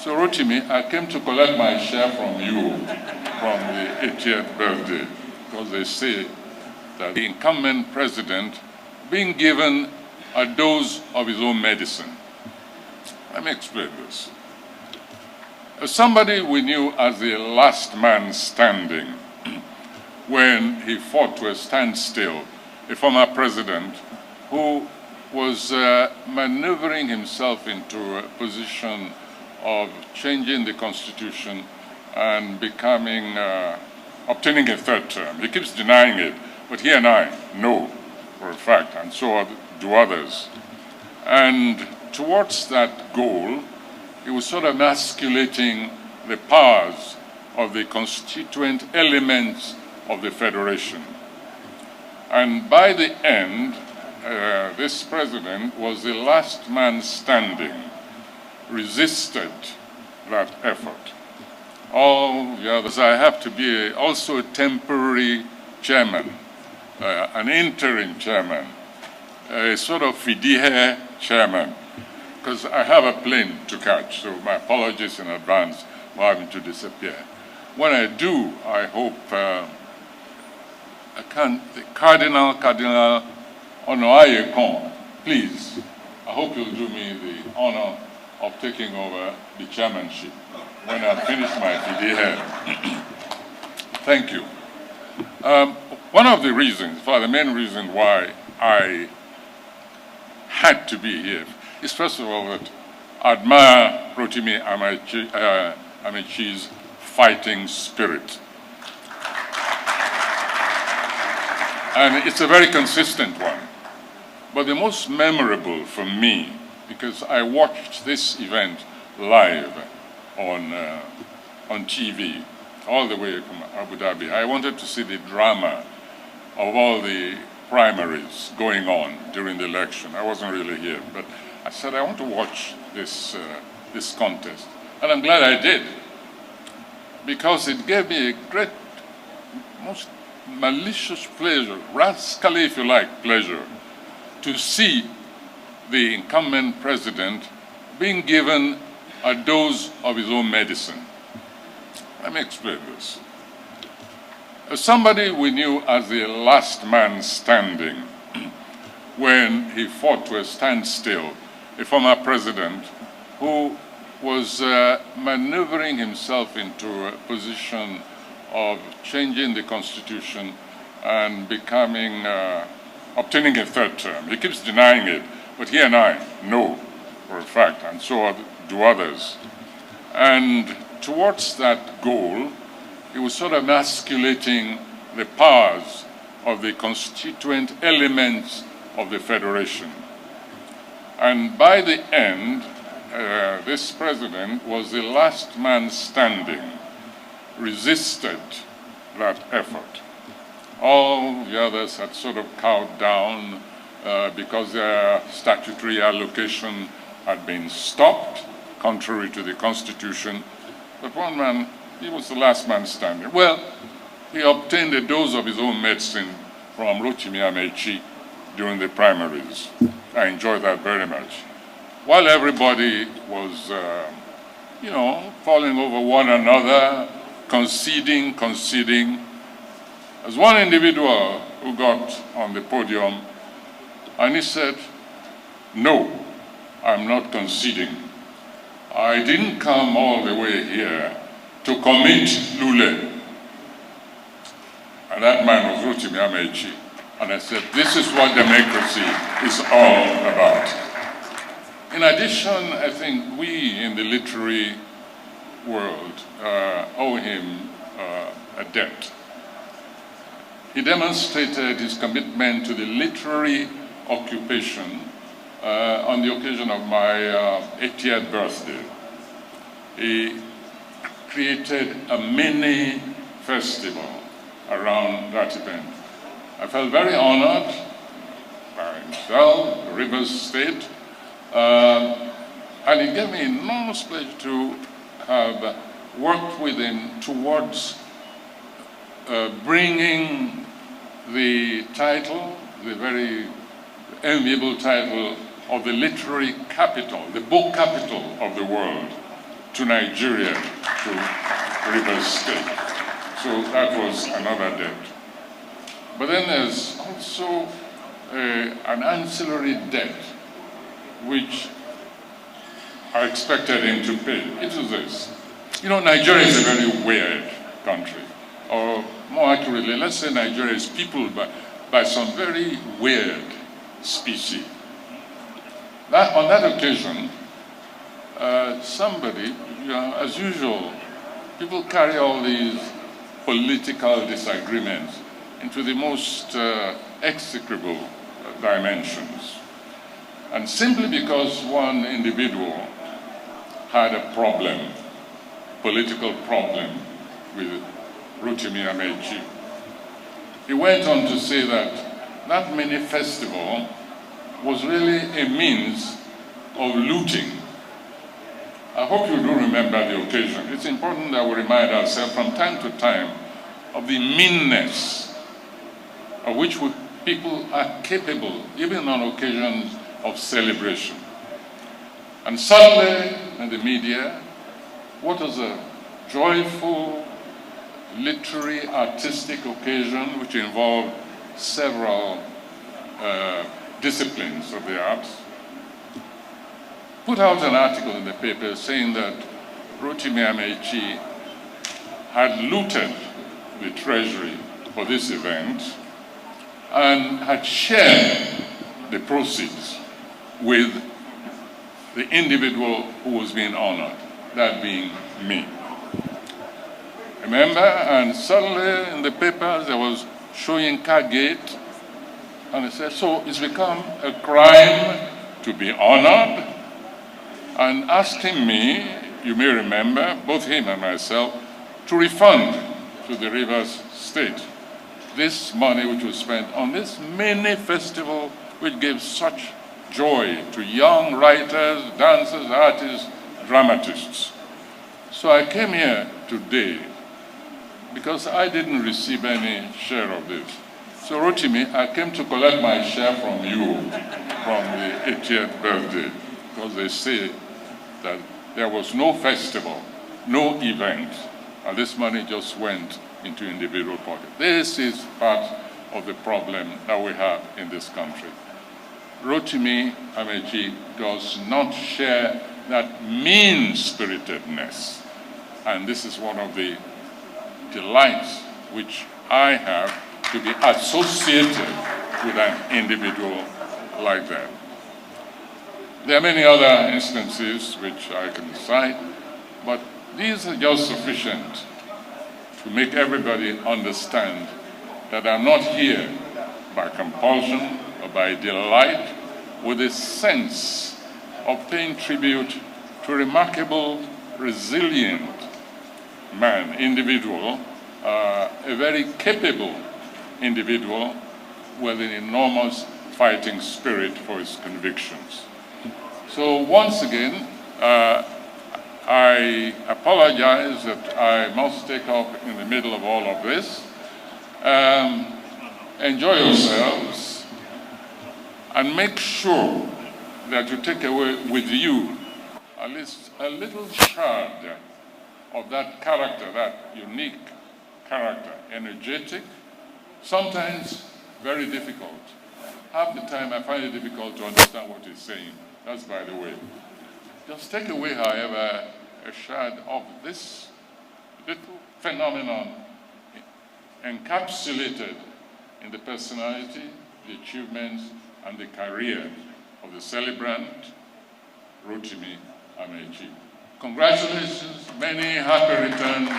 So Rotimi, I came to collect my share from you from the 80th birthday, because they say that the incumbent president being given a dose of his own medicine. Let me explain this. As somebody we knew as the last man standing when he fought to a standstill, a former president who was maneuvering himself into a position of changing the constitution and becoming, obtaining a third term. He keeps denying it, but he and I know for a fact, and so do others. And towards that goal, he was sort of emasculating the powers of the constituent elements of the federation. And by the end, this president was the last man standing, resisted that effort. All the others, I have to be also a temporary chairman, an interim chairman, a sort of fidihe chairman, because I have a plane to catch, so my apologies in advance for having to disappear. When I do, I hope the Cardinal Onoayekon, please, I hope you'll do me the honor of taking over the chairmanship when I finish my fidihe. Thank you. One of the reasons, the main reason why I had to be here is, first of all, that I admire Rotimi Amaechi's fighting spirit. And it's a very consistent one. But the most memorable for me, because I watched this event live on TV, all the way from Abu Dhabi. I wanted to see the drama of all the primaries going on during the election. I wasn't really here, but I said, I want to watch this contest. And I'm glad I did, because it gave me a great, most malicious pleasure, rascally, if you like, pleasure, to see the incumbent president being given a dose of his own medicine. Let me explain this. As somebody we knew as the last man standing when he fought to a standstill, a former president who was maneuvering himself into a position of changing the constitution and becoming, obtaining a third term. He keeps denying it, but he and I know for a fact, and so do others. And towards that goal, he was sort of emasculating the powers of the constituent elements of the federation. And by the end, this president was the last man standing, resisted that effort. All the others had sort of cowed down because their statutory allocation had been stopped, contrary to the Constitution. But one man, he was the last man standing. Well, he obtained a dose of his own medicine from Rotimi Amaechi during the primaries. I enjoyed that very much. While everybody was, falling over one another, conceding, there's one individual who got on the podium and he said, "No, I'm not conceding. I didn't come all the way here to commit Lule." And that man was Rotimi Amaechi. And I said, this is what democracy is all about. In addition, I think we in the literary world owe him a debt. He demonstrated his commitment to the literary occupation on the occasion of my 80th birthday. He created a mini festival around that event. I felt very honored by himself, the Rivers State, and it gave me enormous pleasure to have worked with him towards bringing the title, the very enviable title of the literary capital, the book capital of the world, to Nigeria, to Rivers State. So that was another debt. But then there's also an ancillary debt which I expected him to pay. It is this. You know, Nigeria is a very weird country. Or more accurately, let's say Nigeria is peopled by some very weird species. On that occasion, somebody, you know, as usual, people carry all these political disagreements into the most execrable dimensions. And simply because one individual had a problem, political problem with Rotimi Amaechi, he went on to say that that mini festival was really a means of looting. I hope you do remember the occasion. It's important that we remind ourselves from time to time of the meanness of which people are capable, even on occasions of celebration. And suddenly, in the media, what is a joyful, literary, artistic occasion which involved several disciplines of the arts, put out an article in the paper saying that Rotimi Amaechi had looted the treasury for this event and had shared the proceeds with the individual who was being honored, that being me. Remember? And suddenly in the papers there was Soyinka Gate, and it said, so it's become a crime to be honored, and asking me, you may remember, both him and myself, to refund to the Rivers State this money which was spent on this mini festival which gave such joy to young writers, dancers, artists, dramatists. So I came here today because I didn't receive any share of this. So Rotimi, I came to collect my share from you, from the 80th birthday, because they say that there was no festival, no event, and this money just went into individual pockets. This is part of the problem that we have in this country. Rotimi Amaechi does not share that mean-spiritedness, and this is one of the delights which I have to be associated with an individual like that. There are many other instances which I can cite, but these are just sufficient to make everybody understand that I'm not here by compulsion or by delight, with a sense of paying tribute to a remarkable, resilient man, individual, a very capable individual with an enormous fighting spirit for his convictions. So once again, I apologize that I must take up in the middle of all of this. Enjoy yourselves and make sure that you take away with you at least a little shard of that character, that unique character, energetic, sometimes very difficult. Half the time I find it difficult to understand what he's saying. That's by the way. Just take away, however, a shard of this little phenomenon encapsulated in the personality, the achievements, and the career of the celebrant, Rotimi Amaechi. Congratulations, many happy returns